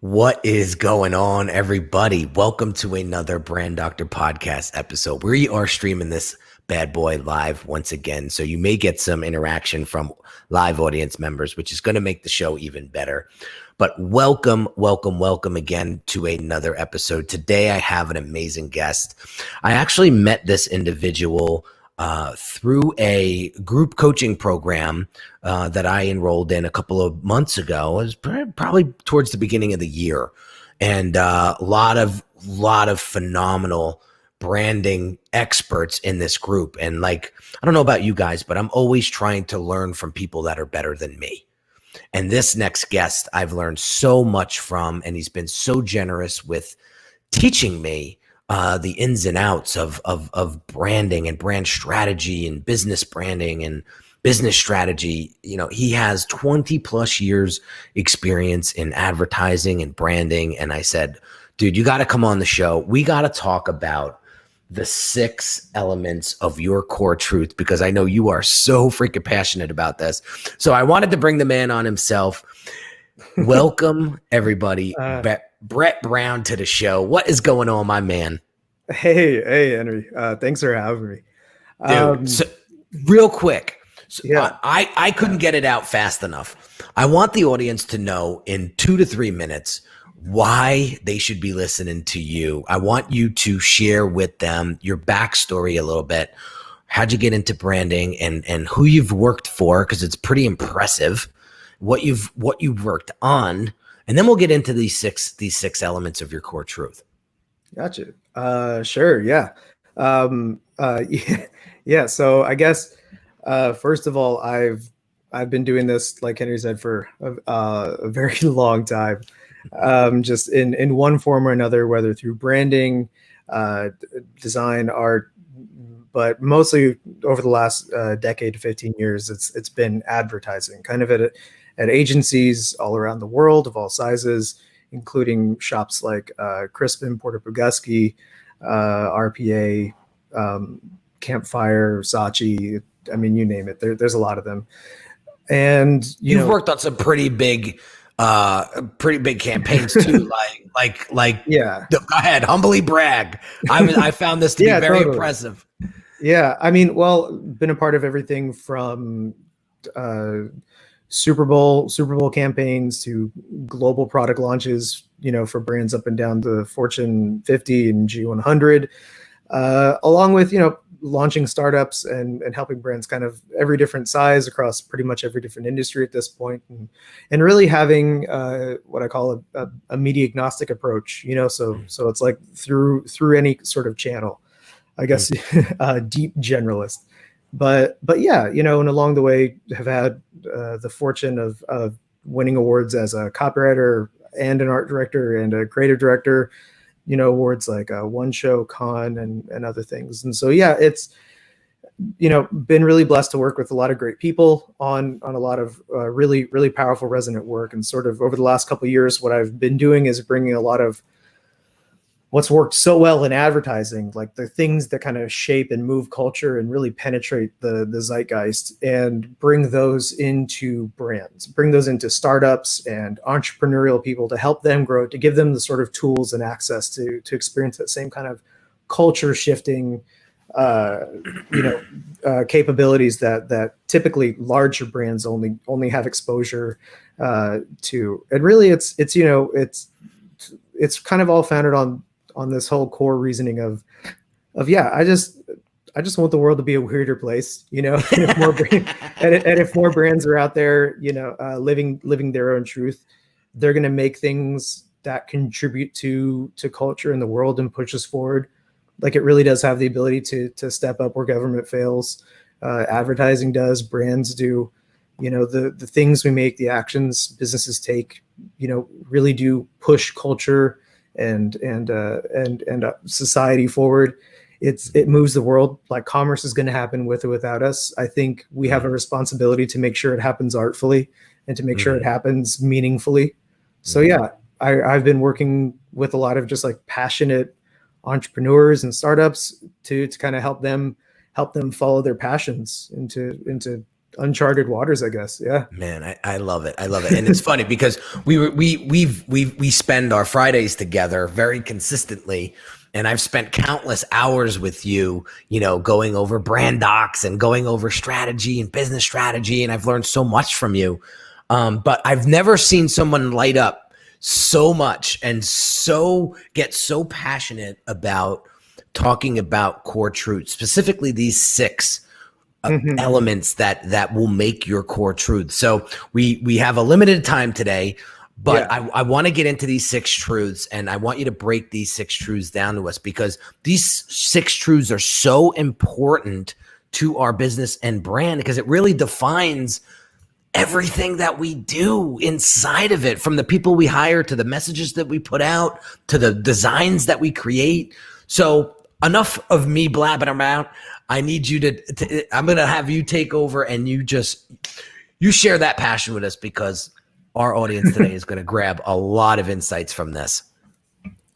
What is going on, everybody? Welcome to another Brand Doctor podcast episode. We are streaming this bad boy live once again, so you may get some interaction from live audience members, which is going to make the show even better. But welcome again to another episode. Today, I have an amazing guest. I actually met this individual through a group coaching program that I enrolled in a couple of months ago. It was probably towards the beginning of the year, and a lot of phenomenal branding experts in this group. And like, I don't know about you guys, but I'm always trying to learn from people that are better than me. And this next guest I've learned so much from, and he's been so generous with teaching me the ins and outs of branding and brand strategy and business branding and business strategy. You know, he has 20 plus years experience in advertising and branding. And I said, dude, you got to come on the show. We got to talk about the 6 elements of your core truth, because I know you are so freaking passionate about this. So I wanted to bring the man on himself. Welcome, everybody. Brett Brown to the show. What is going on, my man? Hey, Henry. Thanks for having me. Dude, so real quick. So yeah. I couldn't get it out fast enough. I want the audience to know in 2 to 3 minutes why they should be listening to you. I want you to share with them your backstory a little bit. How'd you get into branding and who you've worked for? Because it's pretty impressive what you've worked on. And then we'll get into these six elements of your core truth. Gotcha. Sure. Yeah. Yeah. So I guess, first of all, I've been doing this, like Henry said, for a very long time, just in one form or another, whether through branding, design, art, but mostly over the last decade to 15 years, it's been advertising, kind of at agencies all around the world of all sizes, including shops like Crispin, Porter Pugusky, RPA, Campfire, Saatchi. I mean, you name it. There's a lot of them. And you've worked on some pretty big campaigns too. like yeah. Go ahead, humbly brag. I found this to be very totally impressive. Yeah, I mean, well, been a part of everything from Super Bowl campaigns to global product launches, for brands up and down the Fortune 50 and G100, along with, launching startups and helping brands kind of every different size across pretty much every different industry at this point, and really having what I call a media agnostic approach, so it's like through any sort of channel, I guess, deep generalist. But yeah, and along the way have had the fortune of winning awards as a copywriter and an art director and a creative director, awards like One Show, Con, and other things. And so, yeah, it's, been really blessed to work with a lot of great people on a lot of really, really powerful resonant work. And sort of over the last couple of years, what I've been doing is bringing a lot of what's worked so well in advertising, like the things that kind of shape and move culture and really penetrate the zeitgeist, and bring those into brands, bring those into startups and entrepreneurial people to help them grow, to give them the sort of tools and access to experience that same kind of culture shifting, capabilities that typically larger brands only have exposure to. And really it's kind of all founded on this whole core reasoning of yeah, I just want the world to be a weirder place, and if more brands are out there, living their own truth, they're going to make things that contribute to culture in the world and push us forward. Like, it really does have the ability to step up where government fails. Advertising does, brands do, the things we make, the actions businesses take, really do push culture and society forward. It moves the world. Like, commerce is going to happen with or without us. I think we have a responsibility to make sure it happens artfully and to make sure it happens meaningfully. So yeah, I've been working with a lot of just like passionate entrepreneurs and startups to kind of help them follow their passions into uncharted waters, I guess. Yeah. Man, I love it. I love it. And it's funny because we spend our Fridays together very consistently. And I've spent countless hours with you, going over brand docs and going over strategy and business strategy. And I've learned so much from you. But I've never seen someone light up so much and get so passionate about talking about core truths, specifically these 6 elements that will make your core truth. So we have a limited time today, but I want to get into these 6 truths, and I want you to break these 6 truths down to us, because these 6 truths are so important to our business and brand, because it really defines everything that we do inside of it, from the people we hire to the messages that we put out to the designs that we create. So enough of me blabbing around. I need you I'm going to have you take over, and you share that passion with us, because our audience today is going to grab a lot of insights from this.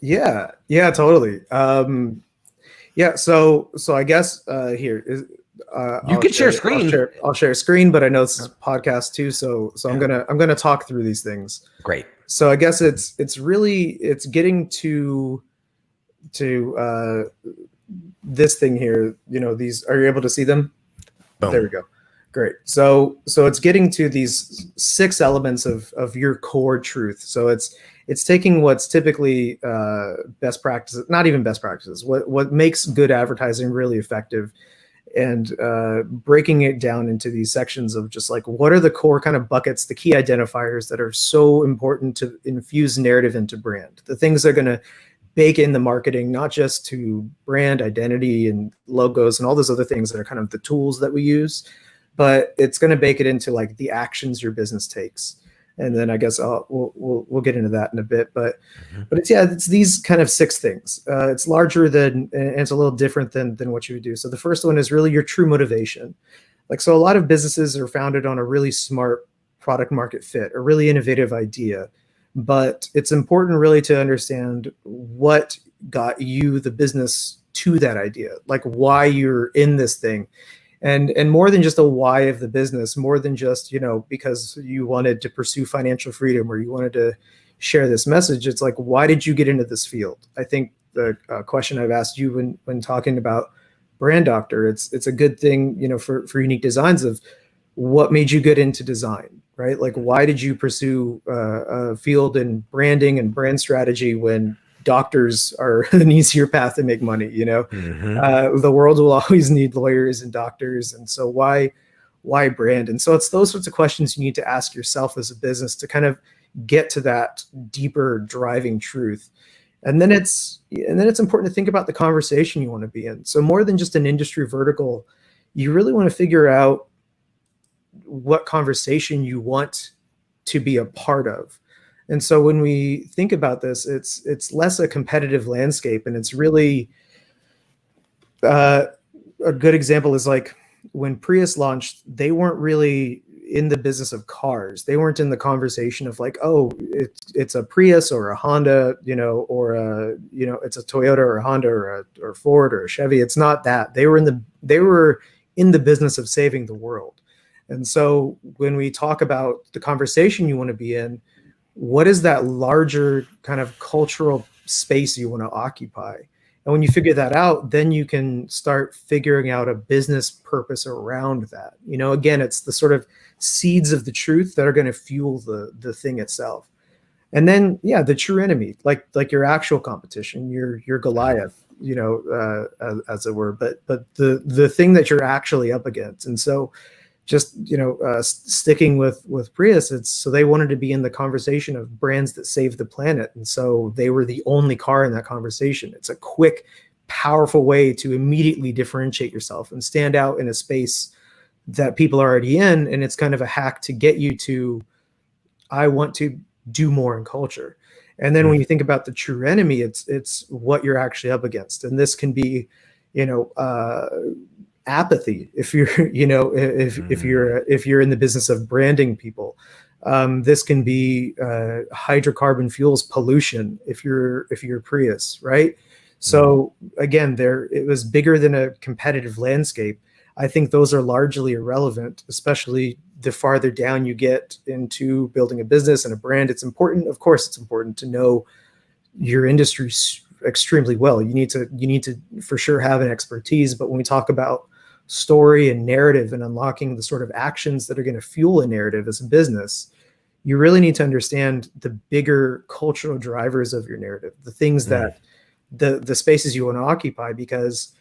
Yeah, totally. So I guess here is, you can share screen. I'll share a screen, but I know this is a podcast too. So I'm going to talk through these things. Great. So I guess it's getting to this thing here, these, are you able to see them? Boom. There we go. Great. So it's getting to these 6 elements of your core truth. So it's taking what's typically best practices, not even best practices, what makes good advertising really effective, and breaking it down into these sections of just like, what are the core kind of buckets, the key identifiers that are so important to infuse narrative into brand, the things that are going to bake in the marketing, not just to brand identity and logos and all those other things that are kind of the tools that we use, but it's going to bake it into like the actions your business takes. And then I guess we'll get into that in a bit, but it's these kind of 6 things. It's larger than, and it's a little different than what you would do. So the first one is really your true motivation. So a lot of businesses are founded on a really smart product market fit, a really innovative idea. But it's important really to understand what got you, the business, to that idea, like why you're in this thing. And more than just a why of the business, more than just, because you wanted to pursue financial freedom or you wanted to share this message. It's like, why did you get into this field? I think the question I've asked you when talking about Brand Doctor, it's a good thing, for Unique Designz, of what made you get into design, right? Like, why did you pursue a field in branding and brand strategy when doctors are an easier path to make money? The world will always need lawyers and doctors. And so why brand? And so it's those sorts of questions you need to ask yourself as a business to kind of get to that deeper driving truth. And then it's important to think about the conversation you want to be in. So more than just an industry vertical, you really want to figure out what conversation you want to be a part of. And so when we think about this, it's less a competitive landscape, and it's really a good example is like when Prius launched, they weren't really in the business of cars. They weren't in the conversation of like, oh, it's a Prius or a Honda, or it's a Toyota or a Honda or Ford or a Chevy. It's not that. They were in the business of saving the world. And so when we talk about the conversation you want to be in, what is that larger kind of cultural space you want to occupy? And when you figure that out, then you can start figuring out a business purpose around that. Again, it's the sort of seeds of the truth that are going to fuel the thing itself. And then, the true enemy, like your actual competition, your Goliath, as it were, but the thing that you're actually up against. And so just, sticking with Prius, so they wanted to be in the conversation of brands that save the planet. And so they were the only car in that conversation. It's a quick, powerful way to immediately differentiate yourself and stand out in a space that people are already in. And it's kind of a hack to get you to, I want to do more in culture. And then when you think about the true enemy, it's what you're actually up against. And this can be, apathy if you're if you're in the business of branding people. This can be hydrocarbon fuels pollution if you're Prius, right? So again, it was bigger than a competitive landscape. I think those are largely irrelevant, especially the farther down you get into building a business and a brand. It's important, of course, it's important to know your industry extremely well. You need to for sure have an expertise. But when we talk about story and narrative and unlocking the sort of actions that are going to fuel a narrative as a business, you really need to understand the bigger cultural drivers of your narrative, the things that the spaces you want to occupy. Because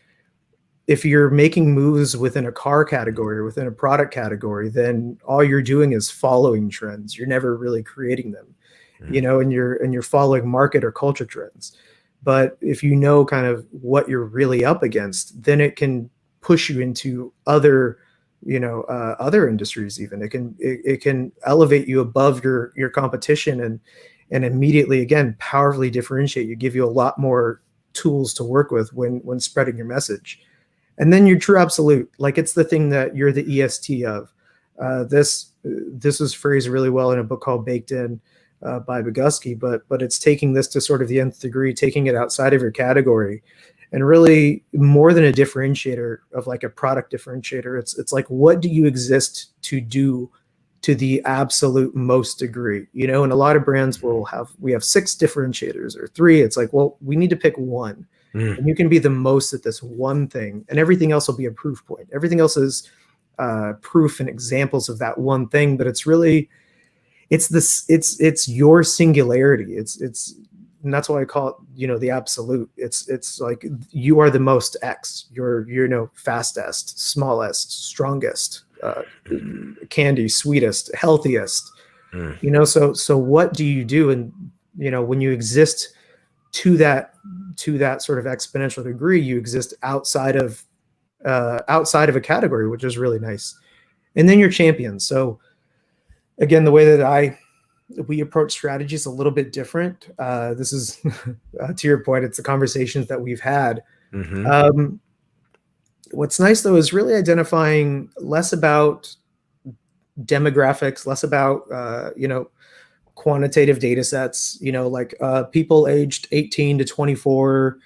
if you're making moves within a car category or within a product category, then all you're doing is following trends. You're never really creating them, and you're following market or culture trends. But if you know kind of what you're really up against, then it can push you into other industries. Even it can elevate you above your competition and immediately, again, powerfully differentiate you, give you a lot more tools to work with when spreading your message. And then your true absolute, like it's the thing that you're the EST of. This was phrased really well in a book called Baked In by Vygotsky, but it's taking this to sort of the nth degree, taking it outside of your category, and really more than a differentiator of like a product differentiator. It's like, what do you exist to do to the absolute most degree? And a lot of brands we have 6 differentiators or 3. It's like, well, we need to pick one. And you can be the most at this one thing, and everything else will be a proof point. Everything else is proof and examples of that one thing. But it's really, it's your singularity. And that's why I call it, the absolute. It's like you are the most X. You're fastest, smallest, strongest, candy, sweetest, healthiest. So what do you do? And when you exist to that sort of exponential degree, you exist outside of a category, which is really nice. And then you're champions. So again, the way that we approach strategy is a little bit different. This is to your point, it's the conversations that we've had. What's nice though is really identifying less about demographics, less about quantitative data sets, like people aged 18 to 24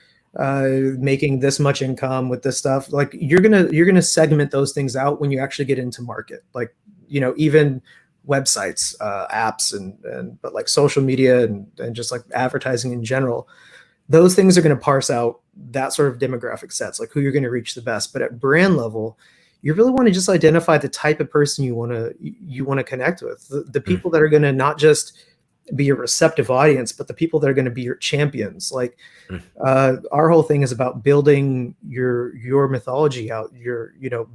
making this much income with this stuff. Like you're gonna segment those things out when you actually get into market. Like even websites, apps, but like social media and just like advertising in general, those things are going to parse out that sort of demographic sets, like who you're going to reach the best. But at brand level, you really want to just identify the type of person you want to connect with, the people that are going to not just be a receptive audience, but the people that are going to be your champions. Like our whole thing is about building your mythology out,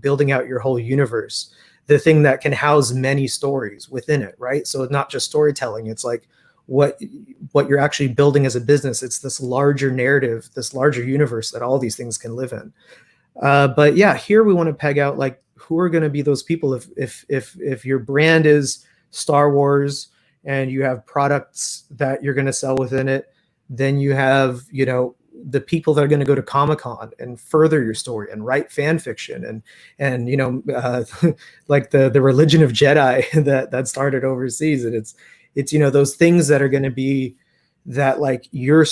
building out your whole universe, the thing that can house many stories within it, right? So it's not just storytelling. It's like what you're actually building as a business. It's this larger narrative, this larger universe that all these things can live in. But yeah, here we want to peg out like who are going to be those people. If your brand is Star Wars and you have products that you're going to sell within it, then you have the people that are going to go to Comic-Con and further your story and write fan fiction and like the religion of Jedi that started overseas. And it's those things that are going to be that like your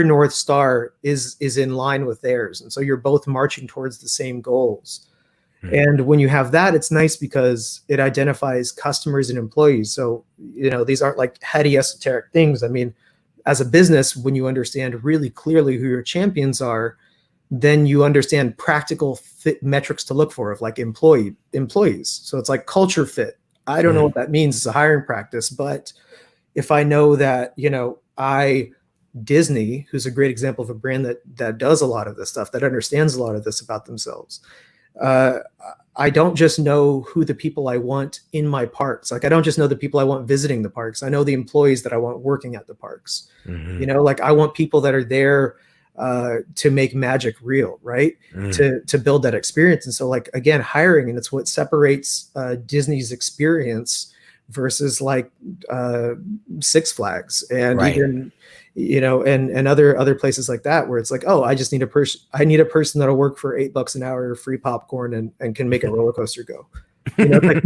North Star is in line with theirs. And so you're both marching towards the same goals. And when you have that, it's nice because it identifies customers and employees. So, these aren't like heady esoteric things. I mean, as a business, when you understand really clearly who your champions are, then you understand practical fit metrics to look for of like employees. So it's like culture fit. I don't know what that means as a hiring practice, but if I know that, Disney, who's a great example of a brand that does a lot of this stuff, that understands a lot of this about themselves. I don't just know who the people I want in my parks. Like I don't just know the people I want visiting the parks. I know the employees that I want working at the parks. Like I want people that are there to make magic real, right? To build that experience. And so like, again, hiring, and it's what separates Disney's experience versus like Six Flags and even and other places like that, where it's like, oh, I just need a person. I need a person that'll work for $8 an hour, free popcorn, and can make a roller coaster go. Like,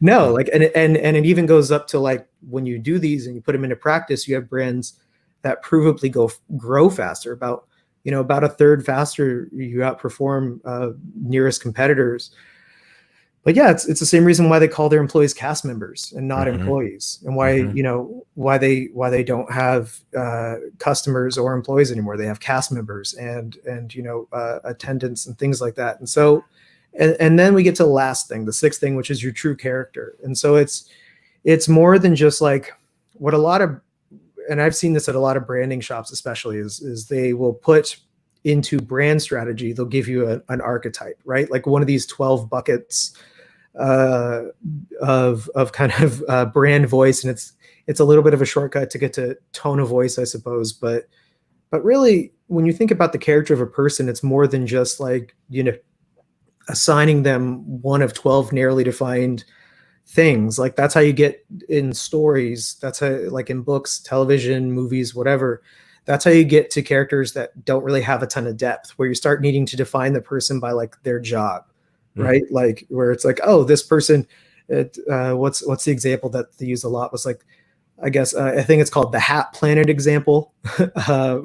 no, like, and it even goes up to like when you do these and you put them into practice, you have brands that provably grow faster. About about a third faster. You outperform nearest competitors. But yeah, it's the same reason why they call their employees cast members and not employees, and why why they don't have customers or employees anymore. They have cast members and attendants and things like that. And so, and then we get to the last thing, the sixth thing, which is your true character. And so it's more than just like what a lot of, and I've seen this at a lot of branding shops, especially, is they will put into brand strategy, they'll give you an archetype, right? Like one of these 12 buckets of kind of brand voice, and it's a little bit of a shortcut to get to tone of voice, I suppose. But really, when you think about the character of a person, it's more than just like assigning them one of 12 narrowly defined things. Like that's how you get in stories. That's how, like in books, television, movies, whatever. That's how you get to characters that don't really have a ton of depth, where you start needing to define the person by like their job, right? Like where it's like, oh, this person, what's the example that they use a lot was like, I guess I think it's called the Hat Planet example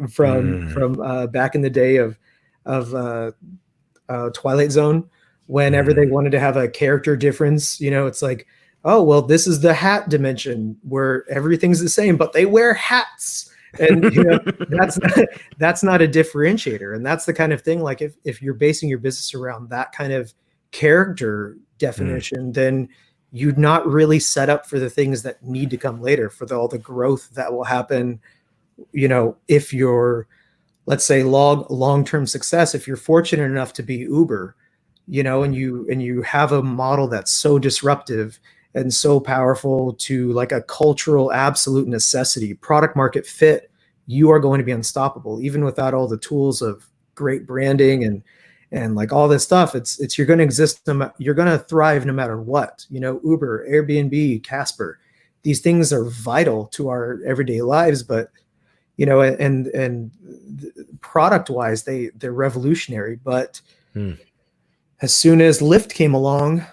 from back in the day of Twilight Zone. Whenever they wanted to have a character difference, it's like, oh, well, this is the hat dimension where everything's the same, but they wear hats. And that's not a differentiator. And that's the kind of thing, like if you're basing your business around that kind of character definition, then you'd not really set up for the things that need to come later, for all the growth that will happen. If you're, let's say, long-term success, if you're fortunate enough to be Uber, and you have a model that's so disruptive and so powerful to like a cultural absolute necessity, product market fit, you are going to be unstoppable, even without all the tools of great branding and like all this stuff. It's you're going to exist, you're going to thrive no matter what. Uber, Airbnb, Casper, these things are vital to our everyday lives, but and product wise, they're revolutionary. But as soon as Lyft came along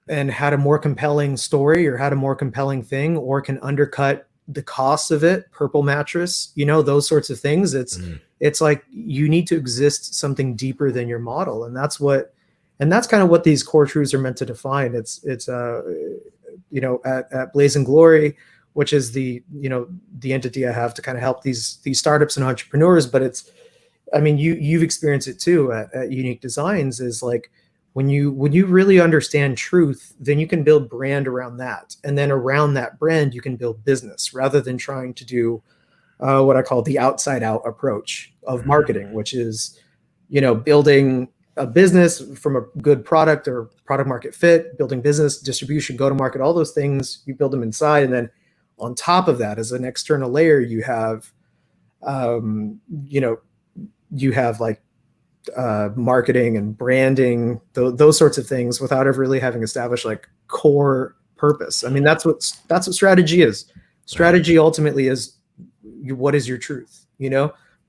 and had a more compelling story or had a more compelling thing, or can undercut the cost of it, purple mattress, those sorts of things, it's like you need to exist something deeper than your model. And that's kind of what these core truths are meant to define. It's at Blaze and Glory, which is the entity I have to kind of help these startups and entrepreneurs. But you've experienced it too at Unique Designz, is like when you really understand truth, then you can build brand around that. And then around that brand, you can build business, rather than trying to do what I call the outside out approach of marketing, which is, building a business from a good product or product market fit, building business, distribution, go to market, all those things, you build them inside. And then on top of that, as an external layer, you have, like marketing and branding, those sorts of things, without ever really having established like core purpose. That's what strategy is. Strategy ultimately is what is your truth.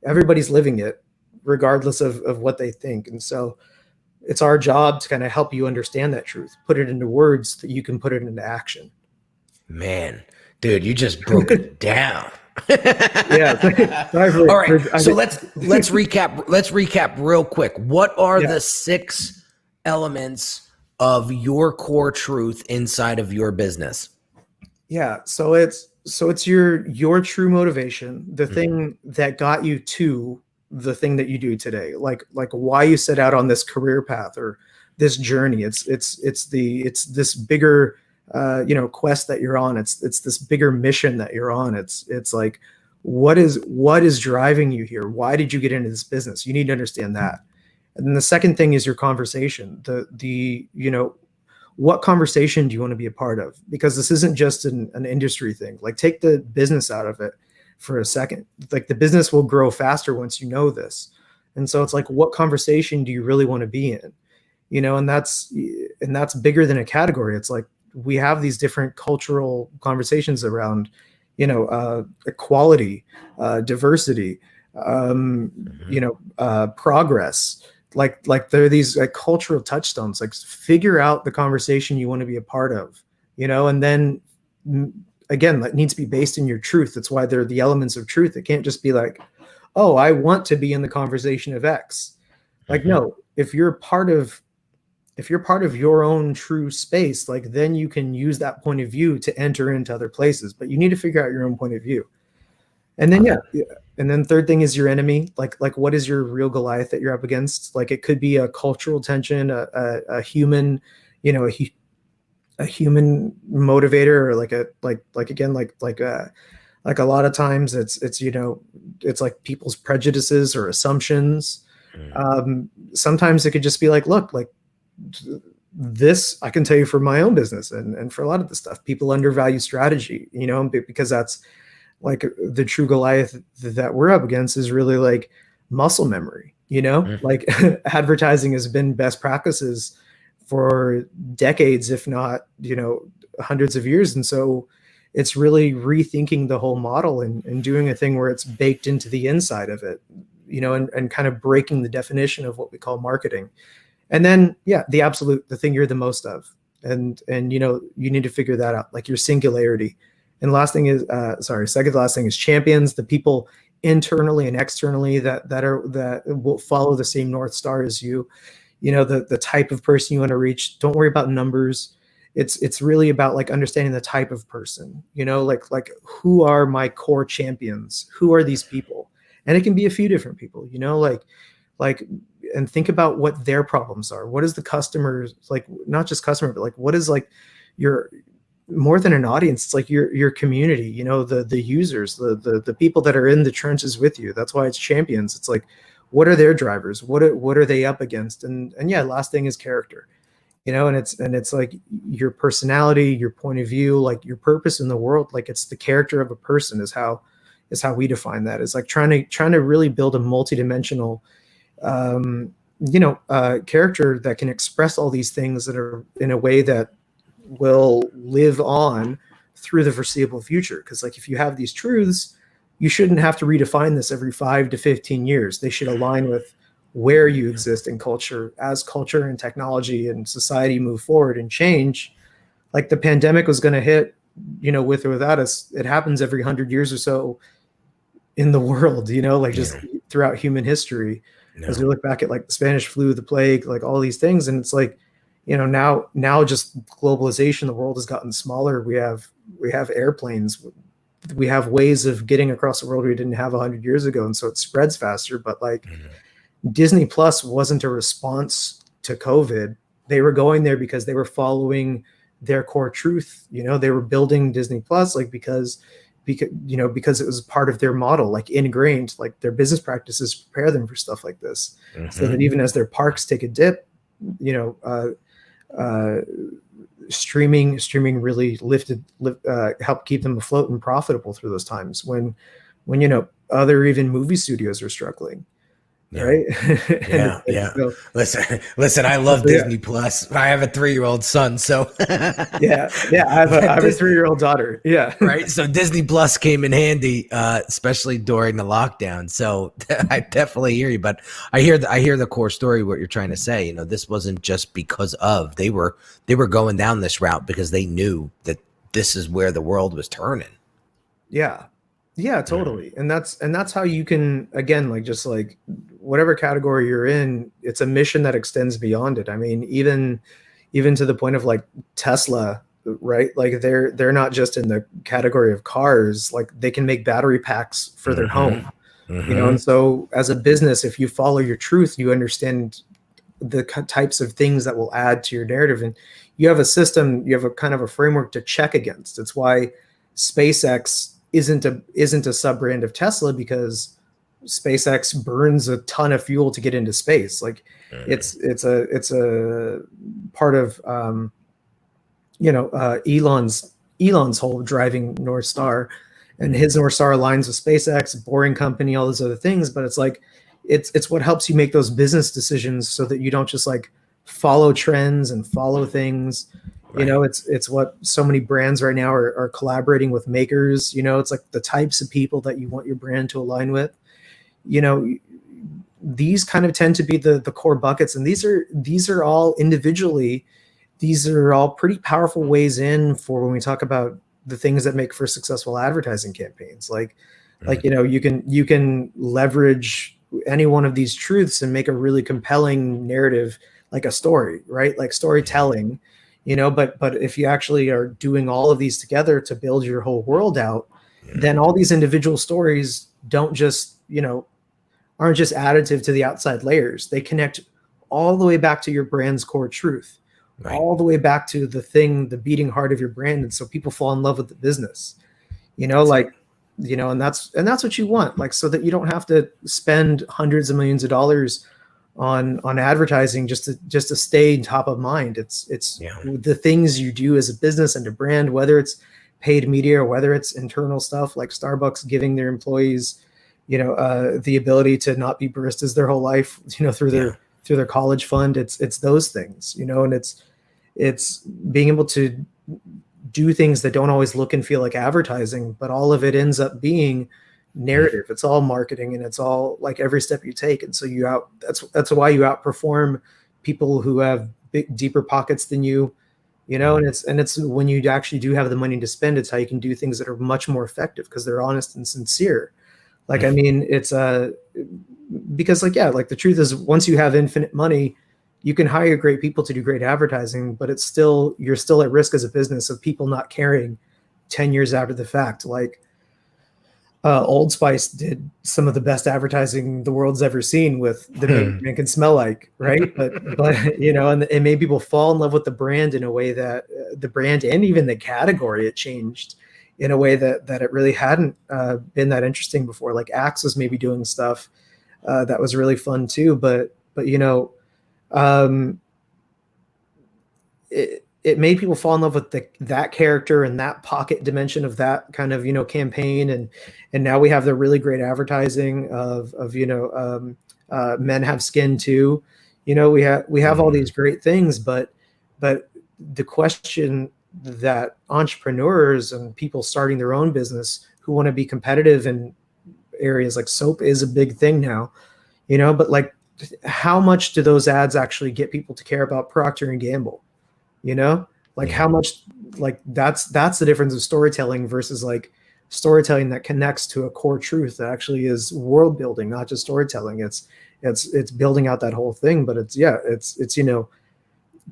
Everybody's living it regardless of what they think. And so it's our job to kind of help you understand that truth, put it into words that you can put it into action. Man, dude, you just broke it down. Yeah. All right. So let's recap. Let's recap real quick. What are the 6 elements of your core truth inside of your business? Yeah. So it's your true motivation, the thing that got you to the thing that you do today, like why you set out on this career path or this journey. It's this bigger quest that you're on. It's this bigger mission that you're on. It's like, what is driving you here? Why did you get into this business? You need to understand that. And then the second thing is your conversation. What conversation do you want to be a part of? Because this isn't just an industry thing. Like, take the business out of it for a second. Like, the business will grow faster once you know this. And so it's like, what conversation do you really want to be in? And that's bigger than a category. It's like, we have these different cultural conversations around, equality, diversity, progress. Like there are these like cultural touchstones. Like, figure out the conversation you want to be a part of, and then again, that needs to be based in your truth. That's why they're the elements of truth. It can't just be like, oh, I want to be in the conversation of X. Like, no, if you're part of your own true space, like then you can use that point of view to enter into other places, but you need to figure out your own point of view. And then and then third thing is your enemy. Like what is your real Goliath that you're up against? Like it could be a cultural tension, a human, a human motivator, or like a lot of times it's it's like people's prejudices or assumptions. Sometimes it could just be like, look, like this, I can tell you for my own business and for a lot of the stuff, people undervalue strategy, because that's like the true Goliath that we're up against is really like muscle memory, like advertising has been best practices for decades, if not, hundreds of years. And so it's really rethinking the whole model and doing a thing where it's baked into the inside of it, and kind of breaking the definition of what we call marketing. And then, the thing you're the most of. And you need to figure that out, like your singularity. And last thing is, second to last thing is champions, the people internally and externally that will follow the same North Star as you, the type of person you want to reach. Don't worry about numbers. It's really about like understanding the type of person, like who are my core champions? Who are these people? And it can be a few different people, and think about what their problems are. What is the customer's, like, not just customer, but like, what is like your, more than an audience, it's like your community, the users, the people that are in the trenches with you. That's why it's champions. It's like, what are their drivers? What are they up against? And last thing is character, and it's like your personality, your point of view, like your purpose in the world. Like it's the character of a person is how we define that. It's like trying to really build a multidimensional, character that can express all these things that are in a way that will live on through the foreseeable future. Because like if you have these truths, you shouldn't have to redefine this every 5 to 15 years. They should align with where you exist in culture. As culture and technology and society move forward and change, like the pandemic was going to hit, with or without us. It happens every 100 years or so in the world, just throughout human history. As we look back at like the Spanish flu, the plague, like all these things. And it's like, now just globalization, the world has gotten smaller. We have airplanes. We have ways of getting across the world we didn't have 100 years ago. And so it spreads faster. But like Disney Plus wasn't a response to COVID. They were going there because they were following their core truth. They were building Disney Plus like because it was part of their model, like ingrained, like their business practices prepare them for stuff like this. So that even as their parks take a dip, streaming really helped keep them afloat and profitable through those times when other even movie studios are struggling. Right. So, listen, I love Disney Plus. I have a 3-year-old son, so I have a 3-year-old daughter. Yeah. Right. So Disney Plus came in handy, especially during the lockdown. So I definitely hear you, but I hear the core story, what you're trying to say. This wasn't just because of they were going down this route because they knew that this is where the world was turning. Yeah, totally. And that's how you can, again, like just like whatever category you're in, it's a mission that extends beyond it. I mean, even to the point of like Tesla, right? Like they're not just in the category of cars, like they can make battery packs for their home, and so as a business, if you follow your truth, you understand the types of things that will add to your narrative, and you have a system, you have a kind of a framework to check against. It's why SpaceX isn't a sub brand of Tesla, because SpaceX burns a ton of fuel to get into space. Like it's a part of Elon's whole driving North Star, and his North Star aligns with SpaceX, Boring Company, all those other things. But it's like it's what helps you make those business decisions so that you don't just like follow trends and follow things. Right. It's what so many brands right now are collaborating with makers. It's like the types of people that you want your brand to align with. These kind of tend to be the core buckets, and these are all individually, these are all pretty powerful ways in for when we talk about the things that make for successful advertising campaigns. Like Like, you can leverage any one of these truths and make a really compelling narrative, like a story, right? Like storytelling, but if you actually are doing all of these together to build your whole world out, then all these individual stories don't just, aren't just additive to the outside layers. They connect all the way back to your brand's core truth, Right. all the way back to the beating heart of your brand. And so people fall in love with the business, and that's what you want, like, so that you don't have to spend hundreds of millions of dollars on advertising just to stay top of mind. It's the things you do as a business and a brand, whether it's paid media or whether it's internal stuff like Starbucks giving their employees, the ability to not be baristas their whole life, through their college fund. It's those things, and it's being able to do things that don't always look and feel like advertising, but all of it ends up being narrative. It's all marketing, and it's all like every step you take. And so that's why you outperform people who have deeper pockets than you, and it's when you actually do have the money to spend, it's how you can do things that are much more effective because they're honest and sincere. Like, I mean, it's because like the truth is, once you have infinite money, you can hire great people to do great advertising, but you're still at risk as a business of people not caring 10 years after the fact. Like, Old Spice did some of the best advertising the world's ever seen with the man can smell like, right? But and it made people fall in love with the brand in a way that the brand and even the category, it changed in a way that it really hadn't been that interesting before. Like Axe was maybe doing stuff that was really fun too, but it made people fall in love with that character and that pocket dimension of that kind of campaign, and now we have the really great advertising of Men Have Skin Too. We have all these great things, but the question that entrepreneurs and people starting their own business who want to be competitive in areas like soap is a big thing now, but like, how much do those ads actually get people to care about Procter and Gamble? How much, like that's the difference of storytelling versus like storytelling that connects to a core truth that actually is world building, not just storytelling. It's building out that whole thing, but it's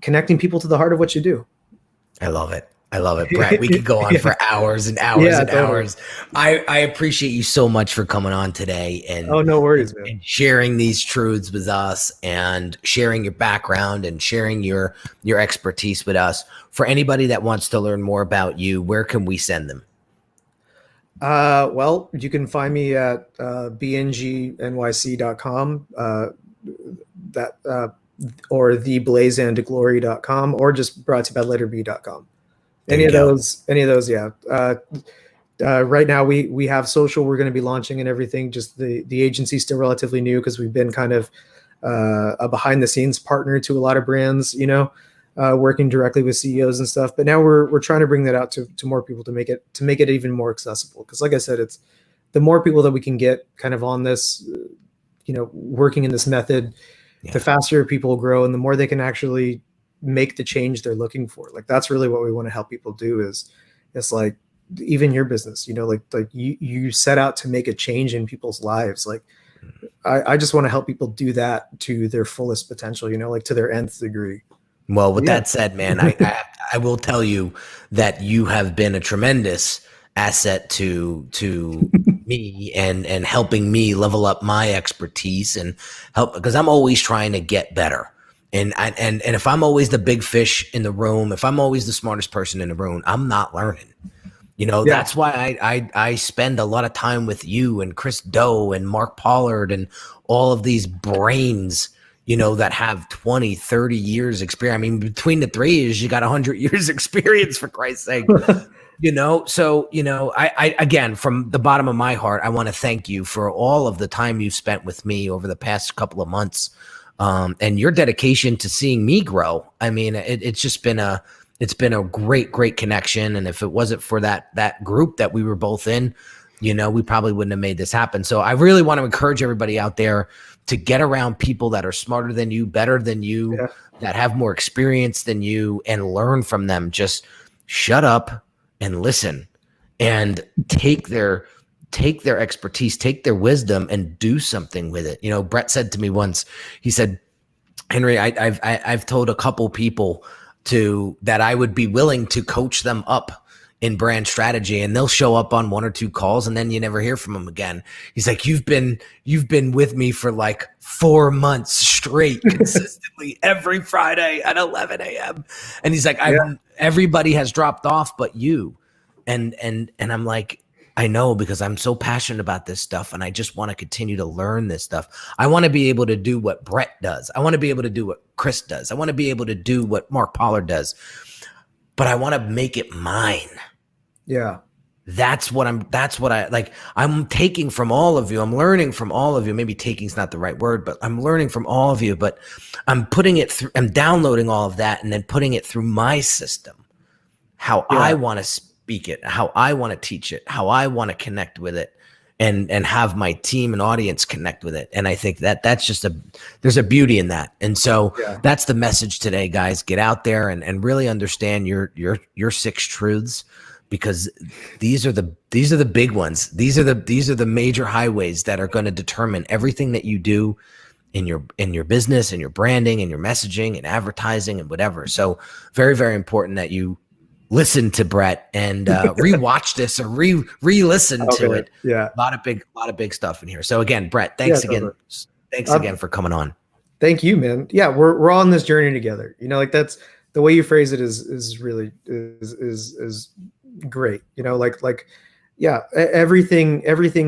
connecting people to the heart of what you do. I love it. Brett, we could go on for hours and hours and hours. I appreciate you so much for coming on today and no worries, man. And sharing these truths with us and sharing your background and sharing your expertise with us. For anybody that wants to learn more about you, where can we send them? Well, you can find me at bngnyc.com, or theblazandglory.com, or just brought to you by letterb.com. Any of those, yeah. Right now we have social we're going to be launching and everything. Just the agency's still relatively new because we've been kind of a behind the scenes partner to a lot of brands, working directly with CEOs and stuff. But now we're trying to bring that out to more people to make it even more accessible. Because like I said, it's the more people that we can get kind of on this, working in this method, the faster people grow and the more they can actually make the change they're looking for. Like, that's really what we want to help people do. Is it's like, even your business, like you set out to make a change in people's lives. Like, I just want to help people do that to their fullest potential, like to their nth degree. Well, with that said, man, I will tell you that you have been a tremendous asset to me and helping me level up my expertise and help, because I'm always trying to get better. And if I'm always the big fish in the room, if I'm always the smartest person in the room, I'm not learning. That's why I spend a lot of time with you and Chris Doe and Mark Pollard and all of these brains, that have 20, 30 years experience. I mean, between the three is you got 100 years experience, for Christ's sake. So, I again, from the bottom of my heart, I want to thank you for all of the time you've spent with me over the past couple of months. And your dedication to seeing me grow. I mean, it's been a great connection. And if it wasn't for that group that we were both in, we probably wouldn't have made this happen. So I really want to encourage everybody out there to get around people that are smarter than you, better than you, that have more experience than you, and learn from them. Just shut up and listen and take their take their expertise, take their wisdom, and do something with it. You know, Brett said to me once, he said, Henry, I've told a couple people that I would be willing to coach them up in brand strategy, and they'll show up on 1 or 2 calls and then you never hear from them again. He's like, you've been with me for like 4 months straight, consistently every Friday at 11 a.m. And he's like, everybody has dropped off but you. And I'm like, I know, because I'm so passionate about this stuff and I just want to continue to learn this stuff. I want to be able to do what Brett does. I want to be able to do what Chris does. I want to be able to do what Mark Pollard does, but I want to make it mine. Yeah. That's what I like. I'm taking from all of you. I'm learning from all of you. Maybe taking is not the right word, but I'm learning from all of you, but I'm putting it through, I'm downloading all of that and then putting it through my system, how I want to speak it, how I want to teach it, how I want to connect with it, and have my team and audience connect with it. And I think that's just there's a beauty in that. And so that's the message today, guys. Get out there and really understand your 6 truths, because these are the big ones. These are the major highways that are going to determine everything that you do in your business and your branding and your messaging and advertising and whatever. So very, very important that you listen to Brett and rewatch this or re-listen to it. Yeah. A lot of big stuff in here. So again, Brett, thanks again. Totally. Thanks again for coming on. Thank you, man. Yeah, we're on this journey together. You know, like that's the way you phrase it is really great. You know, like yeah, everything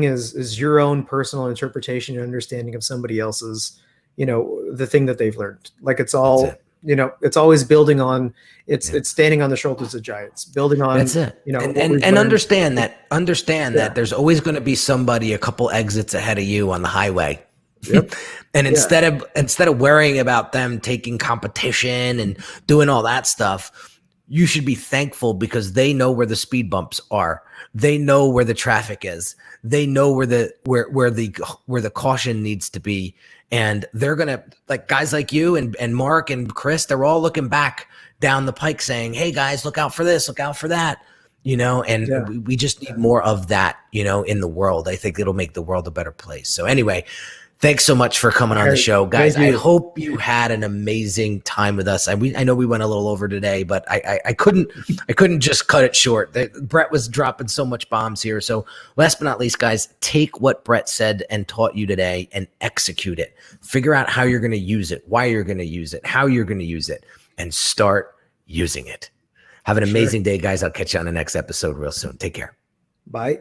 is your own personal interpretation and understanding of somebody else's, you know, the thing that they've learned. Like it's all you know, it's always building on, it's standing on the shoulders of giants, building on, that's it. You know, and understand that there's always going to be somebody a couple exits ahead of you on the highway. Yep. And instead of worrying about them taking competition and doing all that stuff, you should be thankful because they know where the speed bumps are. They know where the traffic is. They know where the caution needs to be. And they're going to, like guys like you and Mark and Chris, they're all looking back down the pike saying, hey guys, look out for this, look out for that, you know, and we just need more of that, you know, in the world. I think it'll make the world a better place. So anyway, thanks so much for coming on the show, guys. I hope you had an amazing time with us. I know we went a little over today, but I couldn't just cut it short. Brett was dropping so much bombs here. So last but not least, guys, take what Brett said and taught you today and execute it. Figure out how you're going to use it, why you're going to use it, how you're going to use it, and start using it. Have an amazing day, guys. I'll catch you on the next episode real soon. Take care. Bye.